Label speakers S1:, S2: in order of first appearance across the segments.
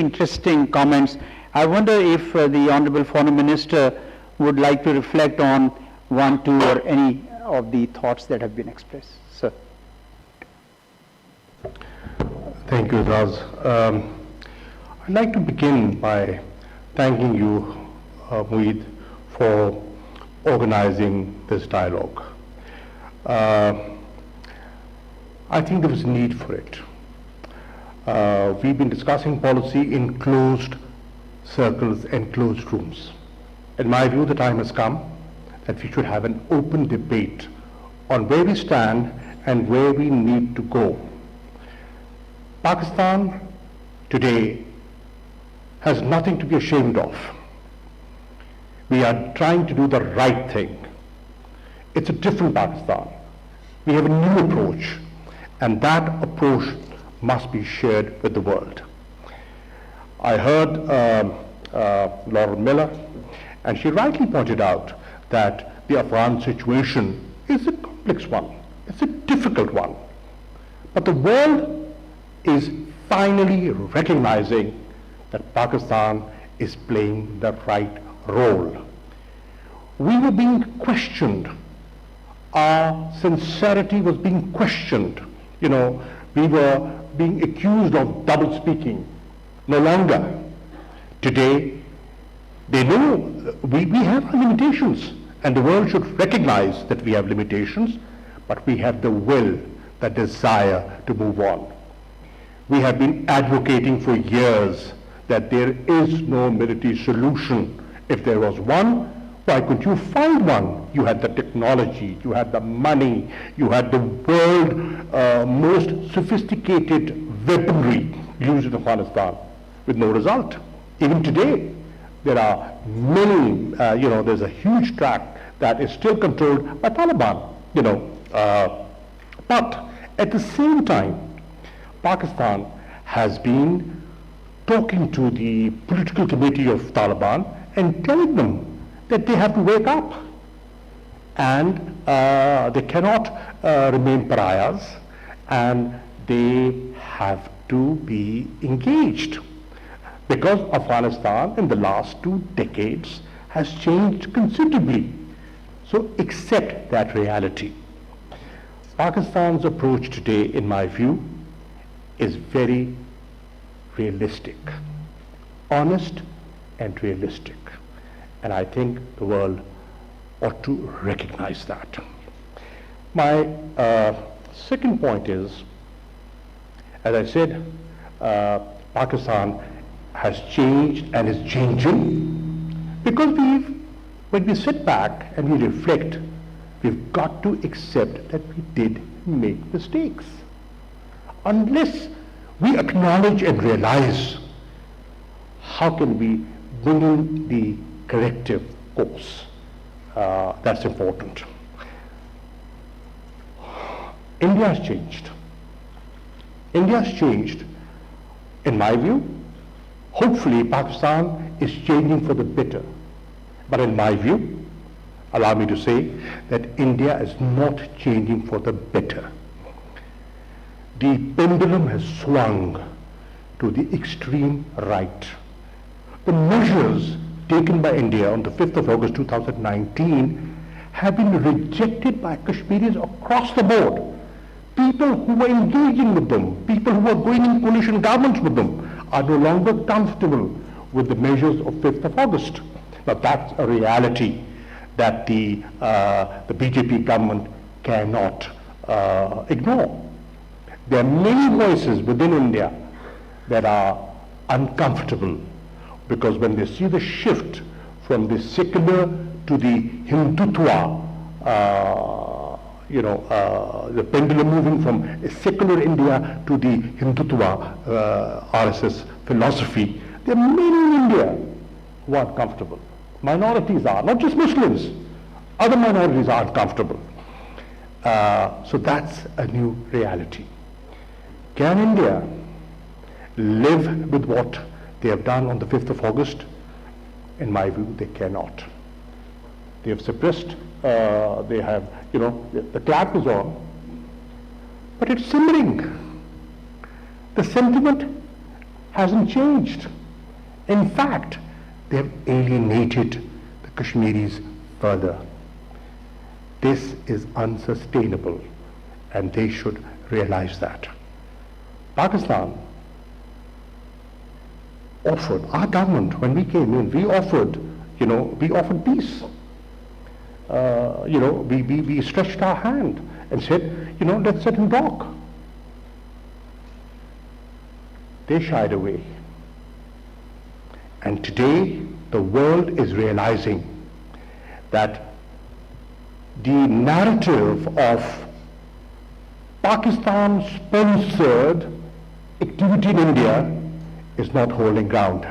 S1: interesting comments. I wonder if the Honorable Foreign Minister would like to reflect on one, two, or any of the thoughts that have been expressed. Sir.
S2: Thank you, Raz. I'd like to begin by thanking you, Mueed, for organizing this dialogue. I think there was a need for it. We've been discussing policy in closed circles and closed rooms. In my view, the time has come that we should have an open debate on where we stand and where we need to go. Pakistan today has nothing to be ashamed of. We are trying to do the right thing. It's a different Pakistan. We have a new approach, and that approach must be shared with the world. I heard Laura Miller, and she rightly pointed out that the Afghan situation is a complex one. It's a difficult one. But the world is finally recognizing that Pakistan is playing the right role. We were being questioned. Our sincerity was being questioned. You know, we were being accused of double speaking. No longer. Today, they know we have our limitations, and the world should recognize that we have limitations, but we have the will, the desire to move on. We have been advocating for years that there is no military solution. If there was one, why couldn't you find one? You had the technology, you had the money, you had the world most sophisticated weaponry used in Afghanistan with no result. Even today, there are many, there's a huge tract that is still controlled by Taliban, but at the same time, Pakistan has been talking to the political committee of Taliban and telling them that they have to wake up and they cannot remain pariahs and they have to be engaged, because Afghanistan in the last 2 decades has changed considerably. So accept that reality. Pakistan's approach today, in my view, is very realistic, honest and realistic. And I think the world ought to recognize that. My second point is, as I said, Pakistan has changed and is changing because when we sit back and we reflect, we've got to accept that we did make mistakes. Unless we acknowledge and realize, how can we bring in the corrective course? That's important. India has changed. India has changed, in my view. Hopefully Pakistan is changing for the better. But in my view, allow me to say that India is not changing for the better. The pendulum has swung to the extreme right. The measures taken by India on the 5th of August 2019 have been rejected by Kashmiris across the board. People who were engaging with them, people who were going in coalition governments with them, are no longer comfortable with the measures of 5th of August. Now that's a reality that the BJP government cannot ignore. There are many voices within India that are uncomfortable because when they see the shift from the secular to the Hindutva, the pendulum moving from a secular India to the Hindutva RSS philosophy, there are many in India who are uncomfortable. Minorities are, not just Muslims, other minorities are uncomfortable. So that's a new reality. Can India live with what they have done on the 5th of August? In my view, they cannot. They have suppressed, they have, the clap is on, but it's simmering. The sentiment hasn't changed. In fact, they have alienated the Kashmiris further. This is unsustainable, and they should realize that. Pakistan offered, our government, when we came in, we offered peace. We stretched our hand and said, let's set him talk. They shied away. And today, the world is realizing that the narrative of Pakistan-sponsored activity in India is not holding ground.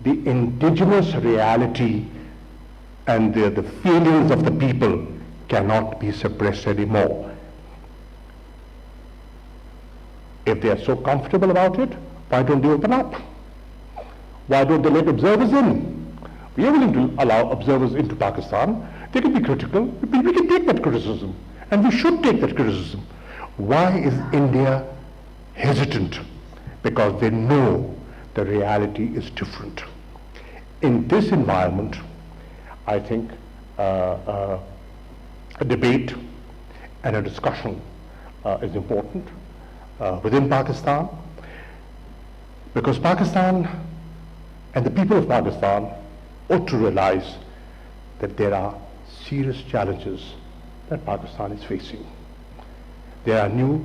S2: The indigenous reality and the feelings of the people cannot be suppressed anymore. If they are so comfortable about it, why don't they open up? Why don't they let observers in? We are willing to allow observers into Pakistan. They can be critical. We can take that criticism, and we should take that criticism. Why is India hesitant? Because they know the reality is different. In this environment, I think a debate and a discussion is important within Pakistan, because Pakistan and the people of Pakistan ought to realize that there are serious challenges that Pakistan is facing. There are new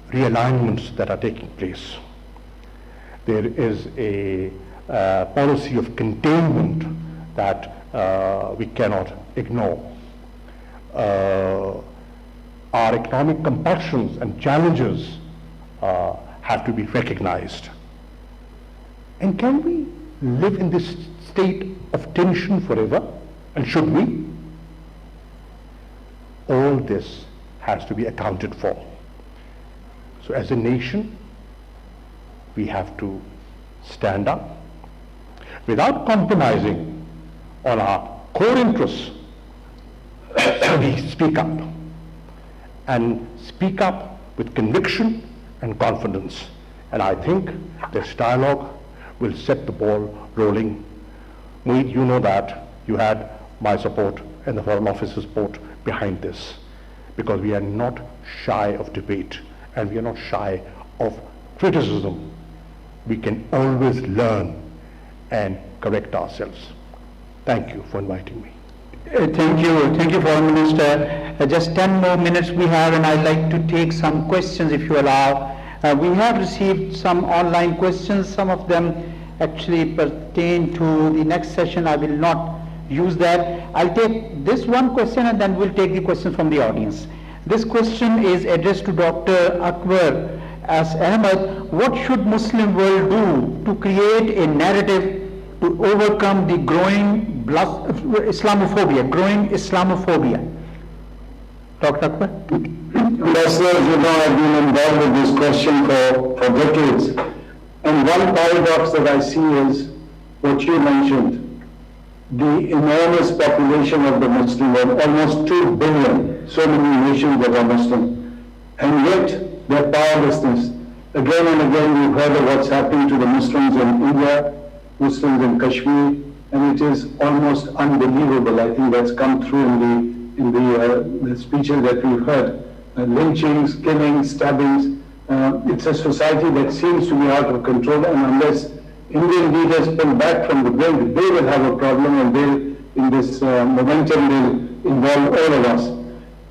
S2: realignments that are taking place. There is a policy of containment that we cannot ignore. Our economic compulsions and challenges have to be recognized. And can we live in this state of tension forever? And should we? All this has to be accounted for. So as a nation, we have to stand up without compromising on our core interests. We speak up, and speak up with conviction and confidence. And I think this dialogue will set the ball rolling. Mohit, you know that you had my support and the Foreign Office's support behind this, because we are not shy of debate and we are not shy of criticism. We can always learn and correct ourselves. Thank you for inviting me.
S1: Thank you, Foreign Minister. Just 10 more minutes we have, and I'd like to take some questions if you allow. We have received some online questions. Some of them actually pertain to the next session. I will not use that. I'll take this one question and then we'll take the questions from the audience. This question is addressed to Dr. Akbar as Ahmed. What should Muslim world do to create a narrative to overcome the growing Islamophobia? Dr. Akbar?
S3: Ambassador, I've been involved with this question for decades. And one paradox that I see is what you mentioned, the enormous population of the Muslim world, almost 2 billion, so many nations that are Muslim, and yet their powerlessness. Again and again we've heard of what's happening to the Muslims in India, Muslims in Kashmir, and it is almost unbelievable. I think that's come through in the speeches that we've heard. Lynchings, killings, stabbings. It's a society that seems to be out of control, and unless Indian leaders pull back from the brink, they will have a problem, and in this momentum will involve all of us.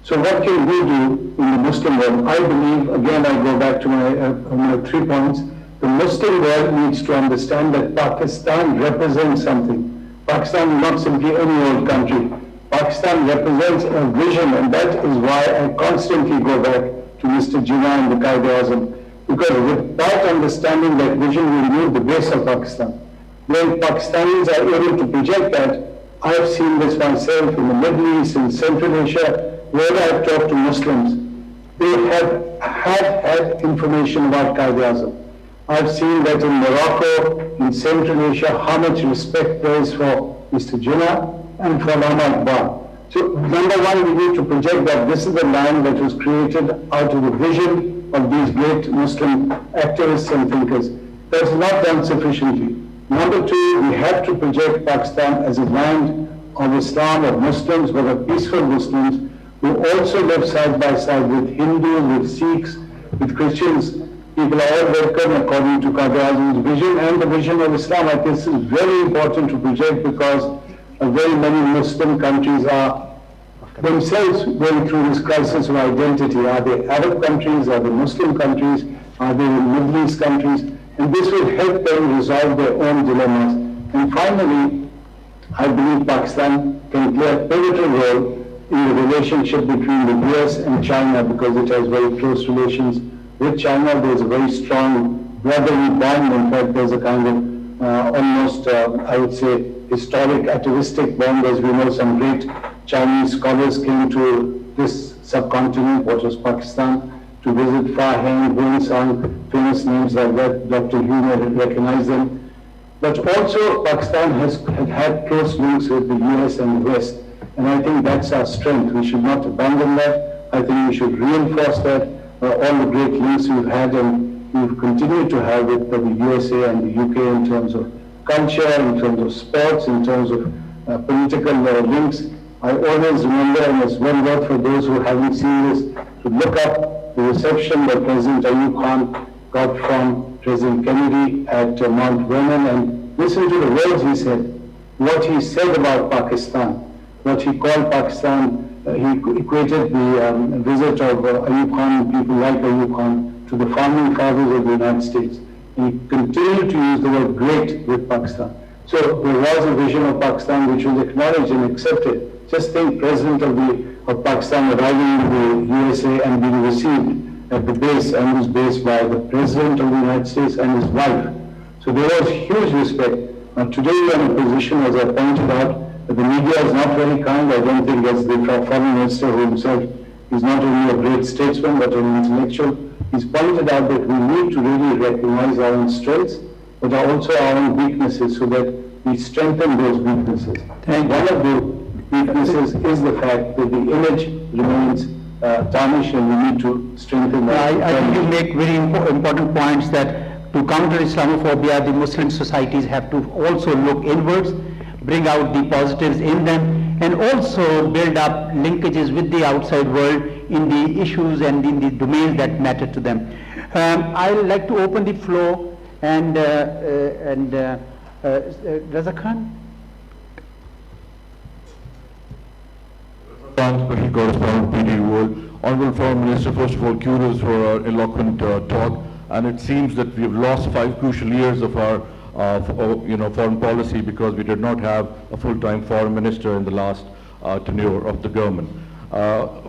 S3: So what can we do in the Muslim world? I believe, again, I go back to my 3 points. The Muslim world needs to understand that Pakistan represents something. Pakistan is not simply any old country. Pakistan represents a vision, and that is why I constantly go back to Mr. Jinnah and the Quaid-e-Azam, because without understanding that vision, we lose the base of Pakistan. When Pakistanis are able to project that, I have seen this myself in the Middle East, in Central Asia, where I have talked to Muslims. They have had information about Quaid-e-Azam. I've seen that in Morocco, in Central Asia, how much respect there is for Mr. Jinnah and for Allama Iqbal. So, number one, we need to project that this is a land that was created out of the vision of these great Muslim activists and thinkers. That's not done sufficiently. Number two, we have to project Pakistan as a land of Islam, of Muslims, but of peaceful Muslims who also live side by side with Hindus, with Sikhs, with Christians. People are all welcome according to Qadir Azam's vision and the vision of Islam. I think this is very important to project because very many Muslim countries are themselves going through this crisis of identity. Are they Arab countries? Are they Muslim countries? Are they Middle East countries? And this will help them resolve their own dilemmas. And finally, I believe Pakistan can play a pivotal role in the relationship between the US and China because it has very close relations with China. There's a very strong brotherly bond. In fact, there's a kind of almost, I would say, historic atavistic bond. As we know, some great Chinese scholars came to this subcontinent, what was Pakistan, to visit Farhang, Huansang, famous names like that. Dr. Hu may recognize them. But also Pakistan has had close links with the US and the West. And I think that's our strength. We should not abandon that. I think we should reinforce that. All the great links we've had and we've continued to have with the USA and the UK in terms of culture, in terms of sports, in terms of political links. I always remember, and it's well worth for those who haven't seen this, to look up the reception that President Ayub Khan got from President Kennedy at Mount Vernon and listen to the words he said, what he said about Pakistan, what he called Pakistan. He equated the visit of Ayub Khan and people like Ayub Khan to the founding fathers of the United States. And he continued to use the word great with Pakistan. So there was a vision of Pakistan which was acknowledged and accepted. Just think, President of Pakistan arriving in the USA and being received at the base, Andrews base, by the President of the United States and his wife. So there was huge respect. Now today we are in a position, as I pointed out, that the media is not very kind. I don't think as the foreign minister who himself is not only a great statesman but an intellectual. He's pointed out that we need to really recognize our own strengths, but also our own weaknesses so that we strengthen those weaknesses. And one of the weaknesses is the fact that the image remains tarnished and we need to strengthen that.
S1: I think you make very important points that to counter Islamophobia, the Muslim societies have to also look inwards, bring out the positives in them, and also build up linkages with the outside world in the issues and in the domains that matter to them. I would like to open the floor and Raza Khan.
S4: Special Correspondent, PTV World. Honorable Foreign Minister, first of all, kudos for our eloquent talk. And it seems that we have lost 5 crucial years of our foreign policy because we did not have a full-time foreign minister in the last tenure of the government.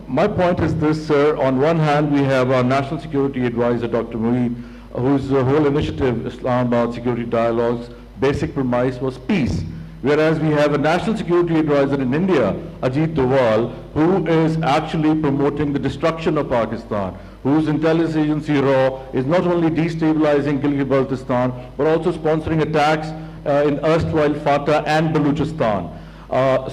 S4: My point is this, sir. On one hand, we have our National Security Advisor, Dr. Mueed, whose whole initiative, Islamabad Security Dialogues, basic premise was peace. Whereas we have a National Security Advisor in India, Ajit Doval, who is actually promoting the destruction of Pakistan, whose intelligence agency RAW is not only destabilizing Gilgit-Baltistan, but also sponsoring attacks in erstwhile Fatah and Baluchistan.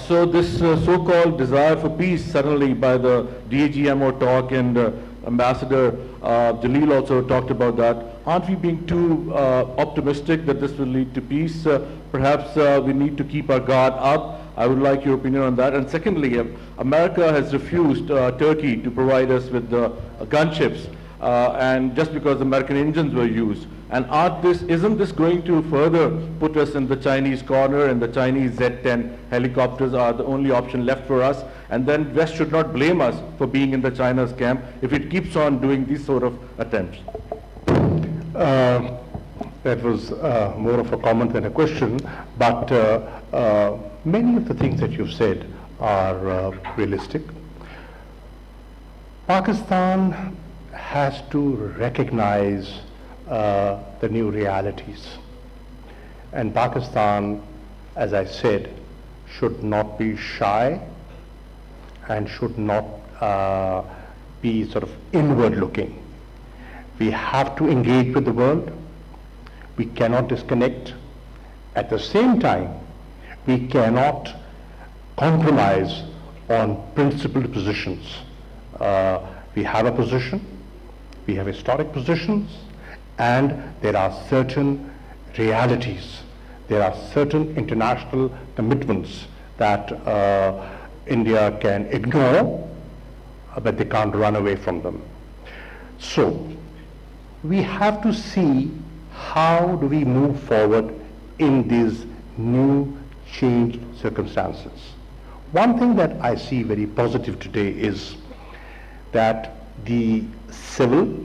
S4: So this so-called desire for peace suddenly by the DAGMO talk, and Ambassador Jalil also talked about that. Aren't we being too optimistic that this will lead to peace? Perhaps we need to keep our guard up. I would like your opinion on that. And secondly, America has refused Turkey to provide us with gunships, and just because American engines were used. And isn't this going to further put us in the Chinese corner, and the Chinese Z-10 helicopters are the only option left for us? And then West should not blame us for being in the China's camp if it keeps on doing these sort of attempts.
S2: That was more of a comment than a question, but many of the things that you've said are realistic. Pakistan has to recognize the new realities. And Pakistan, as I said, should not be shy and should not be sort of inward looking. We have to engage with the world. We cannot disconnect. At the same time, we cannot compromise on principled positions. We have a position, we have historic positions, And there are certain realities, there are certain international commitments that India can ignore, but they can't run away from them. So, we have to see how do we move forward in these new changed circumstances. One thing that I see very positive today is that the civil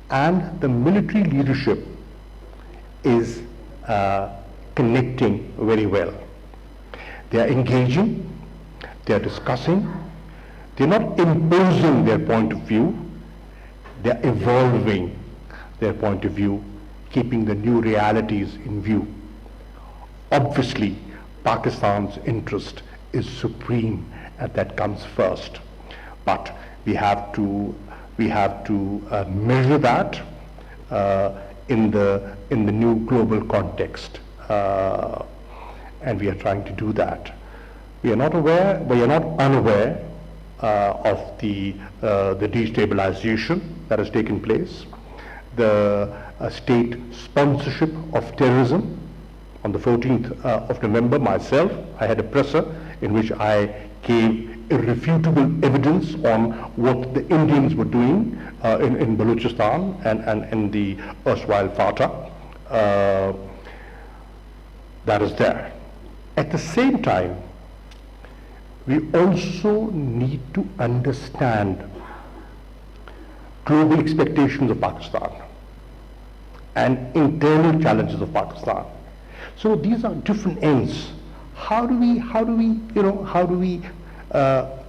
S2: and the military leadership is connecting very well. They are engaging, they are discussing, they are not imposing their point of view, they are evolving their point of view, keeping the new realities in view. Obviously, Pakistan's interest is supreme, and that comes first. But we have to measure that in the new global context, and we are trying to do that. We are not unaware of the destabilization that has taken place, the state sponsorship of terrorism. On the 14th of November, myself, I had a presser in which I gave irrefutable evidence on what the Indians were doing in Balochistan and in the erstwhile FATA. That is there. At the same time, we also need to understand global expectations of Pakistan and internal challenges of Pakistan. So these are different ends. How do we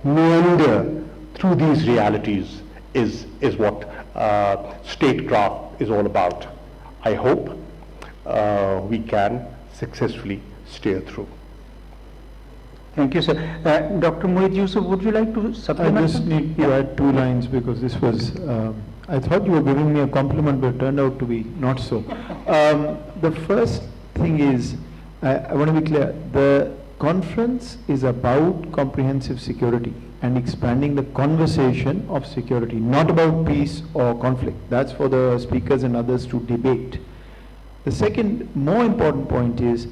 S2: meander through these realities is what statecraft is all about. I hope we can successfully steer through.
S1: Thank you, sir. Dr. Mohit Yusuf, would you like to
S5: I
S1: supplement?
S5: just need to add 2 lines because this was, I thought you were giving me a compliment, but it turned out to be not so. The first thing is, I want to be clear, the conference is about comprehensive security and expanding the conversation of security, not about peace or conflict. That's for the speakers and others to debate. The second more important point is,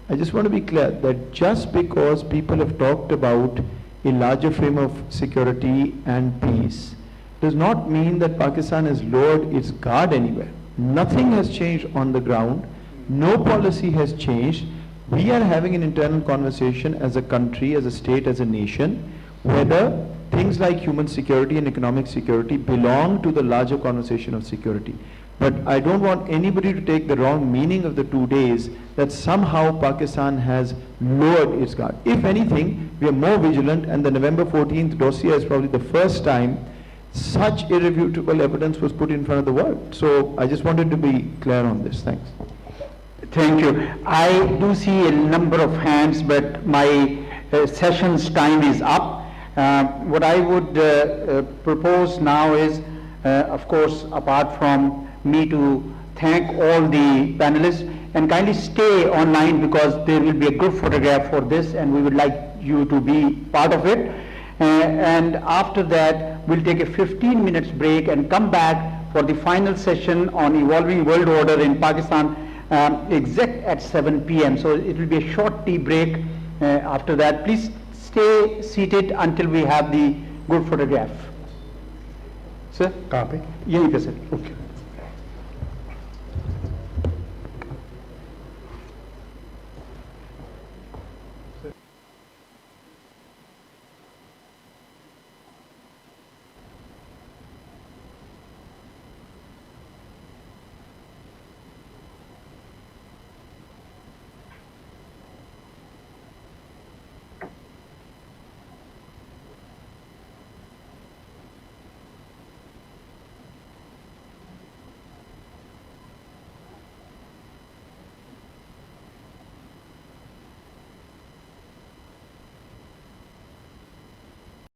S5: I just want to be clear that just because people have talked about a larger frame of security and peace does not mean that Pakistan has lowered its guard anywhere. Nothing has changed on the ground. No policy has changed. We are having an internal conversation as a country, as a state, as a nation, whether things like human security and economic security belong to the larger conversation of security. But I don't want anybody to take the wrong meaning of the 2 days that somehow Pakistan has lowered its guard. If anything, we are more vigilant, and the November 14th dossier is probably the first time such irrefutable evidence was put in front of the world. So I just wanted to be clear on this. Thanks.
S1: Thank you. I do see a number of hands, but my session's time is up. What I would propose now is, of course, apart from me to thank all the panelists, and kindly stay online because there will be a group photograph for this and we would like you to be part of it. And after that, we'll take a 15 minutes break and come back for the final session on evolving world order in Pakistan, exact at 7 p.m. So it will be a short tea break after that. Please stay seated until we have the group photograph. Sir?
S2: Copy.
S1: यहीं पे sir.
S2: Okay.